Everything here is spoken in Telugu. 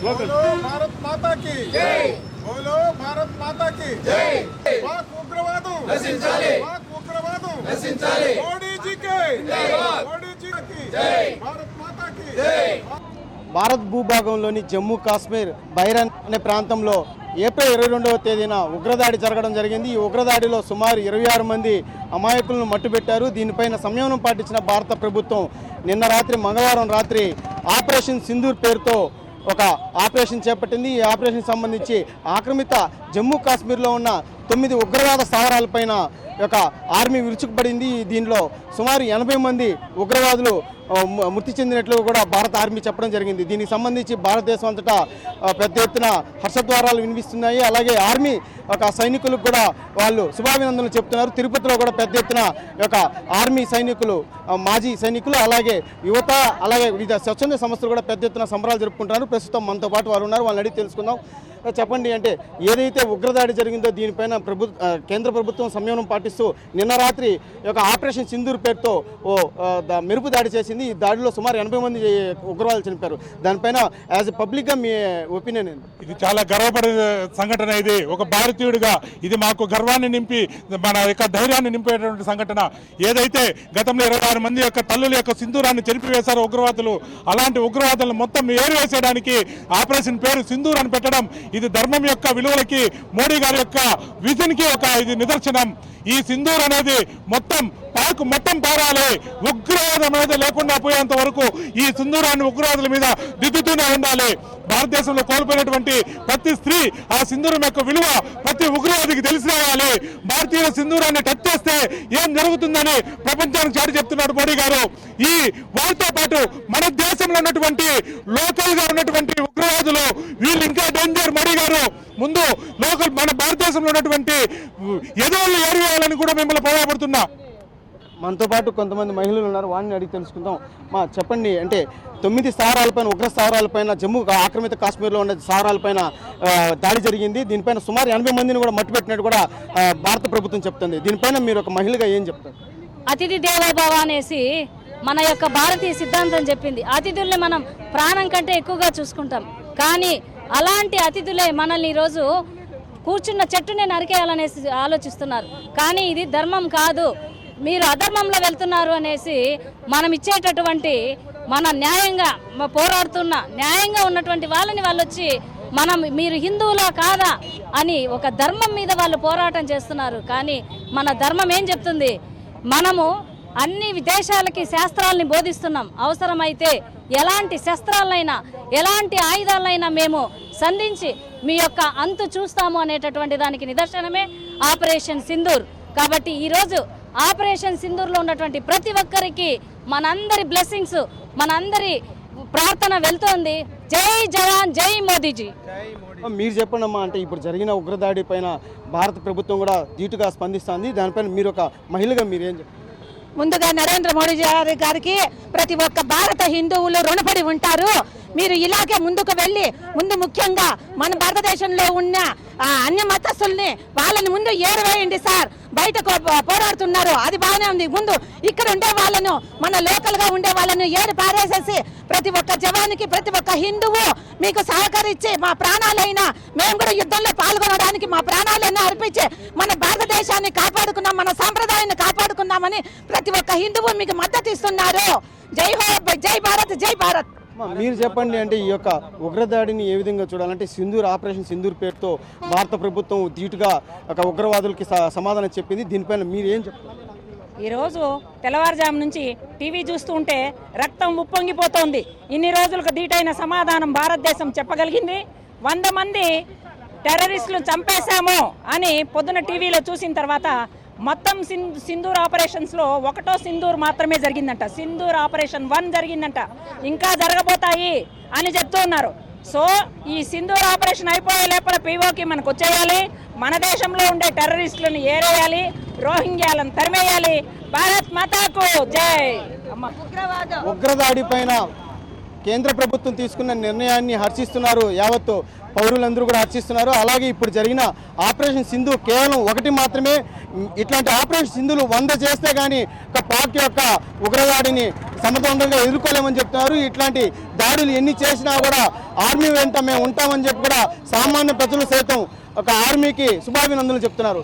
भारत माता की जय। बोलो भारत माता की जय। पाक उग्रवादों नశించాలి। पाक उग्रवादों नశించాలి। मोदी जी के जय। मोदी जी की जय। भारत माता की जय। భారత్ భూభాగంలోని జమ్మూ కాశ్మీర్ బైరన్ అనే ప్రాంతంలో ఏప్రిల్ 22వ తేదీన ఉగ్రదాడి జరగడం జరిగింది. ఈ ఉగ్రదాడిలో సుమారు 26 మంది అమాయకులను మట్టుబెట్టారు. దీనిపైన సంయమనం పాటించిన భారత ప్రభుత్వం నిన్న రాత్రి మంగళవారం రాత్రి ఆపరేషన్ సింధూర్ పేరుతో ఒక ఆపరేషన్ చేపట్టింది. ఈ ఆపరేషన్ సంబంధించి ఆక్రమిత జమ్మూ కాశ్మీర్లో ఉన్న 9 ఉగ్రవాద స్థావరాలపైన ఒక ఆర్మీ విరుచుకుపడింది. దీనిలో సుమారు 80 మంది ఉగ్రవాదులు మృతి చెందినట్లు కూడా భారత ఆర్మీ చెప్పడం జరిగింది. దీనికి సంబంధించి భారతదేశం అంతటా పెద్ద ఎత్తున హర్షద్వారాలు వినిపిస్తున్నాయి. అలాగే ఆర్మీ ఒక సైనికులకు కూడా వాళ్ళు శుభాభినందనలు చెప్తున్నారు. తిరుపతిలో కూడా పెద్ద ఎత్తున ఒక ఆర్మీ సైనికులు, మాజీ సైనికులు, అలాగే యువత, అలాగే వివిధ స్వచ్ఛంద సంస్థలు కూడా పెద్ద ఎత్తున సంబరాలు జరుపుకుంటున్నారు. ప్రస్తుతం మనతో పాటు వారు ఉన్నారు. వాళ్ళని అడిగి తెలుసుకుందాం. చెప్పండి, అంటే ఏదైతే ఉగ్రదాడి జరిగిందో దీనిపైన కేంద్ర ప్రభుత్వం సంయమనం పాటిస్తూ నిన్న రాత్రి ఒక ఆపరేషన్ సింధూర్ పేరుతో మెరుపు దాడి చేసింది. ఈ దాడిలో సుమారు 80 మంది ఉగ్రవాదులు చనిపోయారు. దానిపైన యాజ్ ఎ పబ్లిక్గా మీ ఒపీనియన్ ఏంటి? ఇది చాలా గర్వపడే సంఘటన. ఇది ఒక భారతీయుడిగా ఇది మాకు గర్వాన్ని నింపి మన యొక్క ధైర్యాన్ని నింపేటువంటి సంఘటన. ఏదైతే గతంలో 26 మంది యొక్క తల్లుల యొక్క సింధూరాన్ని చెరిపివేశారో ఉగ్రవాదులు, అలాంటి ఉగ్రవాదులను మొత్తం ఏరివేసేయడానికి ఆపరేషన్ పేరు సింధూర్ అని పెట్టడం ఇది ధర్మం యొక్క విలువలకి, మోడీ గారి యొక్క విజన్కి ఇది నిదర్శనం. ఈ సింధూర్ అనేది మొత్తం పారాలి, ఉగ్రవాదం అనేది లేకుండా పోయేంత వరకు ఈ సింధూరాన్ని ఉగ్రవాదుల మీద దిద్దుతూనే ఉండాలి. భారతదేశంలో కోల్పోయినటువంటి ప్రతి స్త్రీ ఆ సింధూరం యొక్క విలువ ప్రతి ఉగ్రవాదికి తెలిసి రావాలి. భారతీయుల సింధూరాన్ని టచ్ చేస్తే ఏం జరుగుతుందని ప్రపంచానికి చాటి చెప్తున్నాడు మోడీ గారు. ఈ వారితో పాటు మన దేశంలో ఉన్నటువంటి లోకల్ గా ఉన్నటువంటి ఉగ్రవాదులు వీళ్ళు ఇంకా డేంజర్. మోడీ గారు ముందు లోకల్ మన భారతదేశంలో ఉన్నటువంటి ఎదోళ్ళు ఏరివేయాలని కూడా మిమ్మల్ని పోరాడుతున్నా. మనతో పాటు కొంతమంది మహిళలు ఉన్నారు. వారిని అడిగి తెలుసుకుందాం. చెప్పండి, అంటే 9 స్థావరాలపైన, ఉగ్ర స్థావరాలపైన, జమ్మూ ఆక్రమిత కాశ్మీర్లో ఉన్న స్థావరాలపైన దాడి జరిగింది. దీనిపైన సుమారు 80 మందిని కూడా మట్టుపెట్టినట్టు కూడా భారత ప్రభుత్వం చెప్తుంది. దీనిపైన మీరు ఒక మహిళగా ఏం చెప్తారు? అతిథి దేవోభవ అనేసి మన యొక్క భారతీయ సిద్ధాంతం చెప్పింది. అతిథుల్ని మనం ప్రాణం కంటే ఎక్కువగా చూసుకుంటాం. కానీ అలాంటి అతిథులే మనల్ని ఈరోజు కూర్చున్న చెట్టునే నరికేయాలనేసి ఆలోచిస్తున్నారు. కానీ ఇది ధర్మం కాదు, మీరు అధర్మంలో వెళ్తున్నారు అనేసి మనం ఇచ్చేటటువంటి మన న్యాయంగా పోరాడుతున్న న్యాయంగా ఉన్నటువంటి వాళ్ళని వాళ్ళు వచ్చి మీరు హిందువులా కాదా అని ఒక ధర్మం మీద వాళ్ళు పోరాటం చేస్తున్నారు. కానీ మన ధర్మం ఏం చెప్తుంది? మనము అన్ని దేశాలకి శాస్త్రాలని బోధిస్తున్నాం. అవసరమైతే ఎలాంటి శస్త్రాలైనా ఎలాంటి ఆయుధాలైనా మేము సంధించి మీ యొక్క అంతు చూస్తాము అనేటటువంటి దానికి నిదర్శనమే ఆపరేషన్ సింధూర్. కాబట్టి ఈరోజు ఆపరేషన్ సింధూర్లో ఉన్నటువంటి ప్రతి ఒక్కరికి మనందరి బ్లెస్సింగ్స్, మనందరి ప్రార్థన వెళ్తోంది. జై జవాన్, జై మోదీజీ. మీరు చెప్పండి అమ్మా, అంటే ఇప్పుడు జరిగిన ఉగ్రదాడి పైన భారత ప్రభుత్వం కూడా ధీటుగా స్పందిస్తుంది. దానిపైన మీరు ఒక మహిళగా మీరేం చెప్తారు? ముందుగా నరేంద్ర మోడీ గారికి ప్రతి ఒక్క భారత హిందువులు రుణపడి ఉంటారు. మీరు ఇలాగే ముందుకు వెళ్ళి ముఖ్యంగా మన భారతదేశంలో ఉన్న అన్య మతస్థుల్ని వాళ్ళని ముందు ఏరవేయండి సార్. బయటకు పోరాడుతున్నారు, అది బాగానే ఉంది. ముందు ఇక్కడ ఉండే వాళ్ళను, మన లోకల్ గా ఉండే వాళ్ళను ఏడు పారేసేసి ప్రతి ఒక్క జవానికి, ప్రతి ఒక్క హిందువు మీకు సహకరించి మా ప్రాణాలైనా మేము కూడా యుద్ధంలో పాల్గొనడానికి మా ప్రాణాలైనా అర్పించి మన భారతదేశాన్ని కాపాడుకున్నాం, మన సాంప్రదాయాన్ని కాపాడుకున్నామని ప్రతి ఒక్క హిందువు మీకు మద్దతు ఇస్తున్నారు. జై హో, జై భారత్, జై భారత్. మీరు చెప్పండి, అంటే ఈ యొక్క ఉగ్రదాడిని ఏ విధంగా చూడాలంటే సింధూర్, ఆపరేషన్ సింధూర్ పేరుతో భారత ప్రభుత్వం ధీటుగా ఒక ఉగ్రవాదులకి సమాధానం చెప్పింది. దీనిపైన మీరు ఏం చెప్తారు? ఈరోజు తెల్లవారుజాము నుంచి టీవీ చూస్తూ ఉంటే రక్తం ఉప్పొంగిపోతోంది. ఇన్ని రోజులకు ధీటైన సమాధానం భారతదేశం చెప్పగలిగింది. 100 మంది టెర్రరిస్టులు చంపేశాము అని పొద్దున టీవీలో చూసిన తర్వాత మొత్తం సింధూర్ ఆపరేషన్స్లో ఒకటో సింధూర్ మాత్రమే జరిగిందంట. సింధూర్ ఆపరేషన్ 1 జరిగిందంట, ఇంకా జరగబోతాయి అని చెప్తూ ఉన్నారు. సో ఈ సింధూర్ ఆపరేషన్ అయిపోయే లోపల పీఓకి మనకు వచ్చేయాలి, మన దేశంలో ఉండే టెర్రరిస్టులను ఏరేయాలి, రోహింగ్యాలను తరిమేయాలి. భారత్ మాతాకు జై. ఉగ్రదాడి పైన కేంద్ర ప్రభుత్వం తీసుకున్న నిర్ణయాన్ని హర్షిస్తున్నారు యావత్తు పౌరులందరూ కూడా హర్షిస్తున్నారు. అలాగే ఇప్పుడు జరిగిన ఆపరేషన్ సింధు కేవలం 1 మాత్రమే. ఇట్లాంటి ఆపరేషన్ సింధులు 100 చేస్తే కానీ పాక్ యొక్క ఉగ్రదాడిని సమర్థవంతంగా ఎదుర్కోలేమని చెప్తున్నారు. ఇట్లాంటి దాడులు ఎన్ని చేసినా కూడా ఆర్మీ వెంట మేము ఉంటామని చెప్పి కూడా సామాన్య ప్రజలు సైతం ఒక ఆర్మీకి శుభాభినందనలు చెప్తున్నారు.